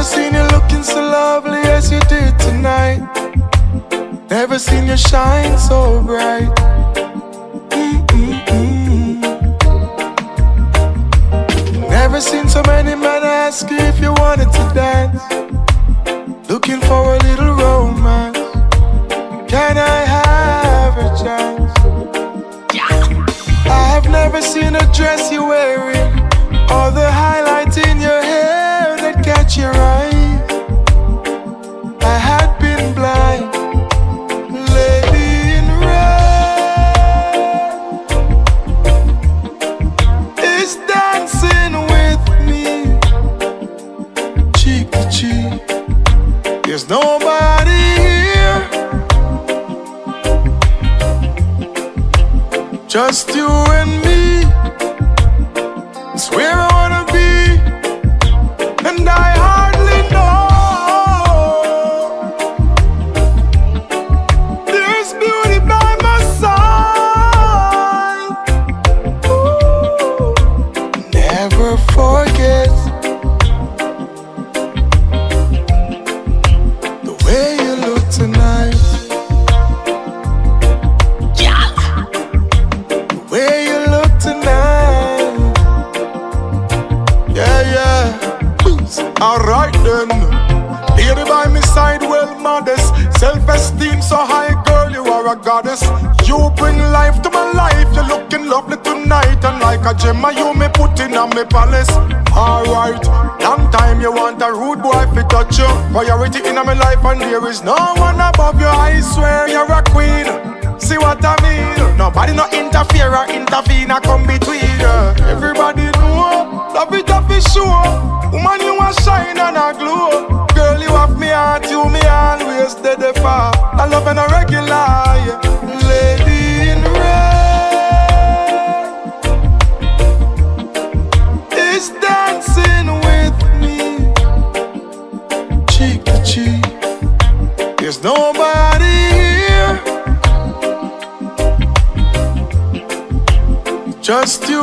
seen you looking so lovely as you did tonight. Never seen you shine so bright. Never seen so many men ask you if you wanted to dance. Looking for a little romance. Can I have a chance? I have never seen a dress you're wearing, or the highlights in your hair that catch your eyes. I had been blind. Lady in red is dancing with me, cheek to cheek. There's nobody here, just you and me. It's where I wanna be, and I hardly know there's beauty by my side. Ooh, never forget the way you look tonight. The way you look tonight. Alright then, lady by my side, well modest, self-esteem so high, girl, you are a goddess. You bring life to my life, you're looking lovely tonight, and like a gem, you me put in on my palace. Alright, long time you want a rude boy to touch you, priority in my life, and there is no one above you. I swear you're a queen. See what I mean? Nobody no interfere or intervene or come between. Everybody know, love it up is sure. Woman, you a shine and a glow. Girl, you have me heart, you me always steady for. I love and a regular, yeah. Lady in red is dancing with me, cheek to cheek. There's nobody here, just you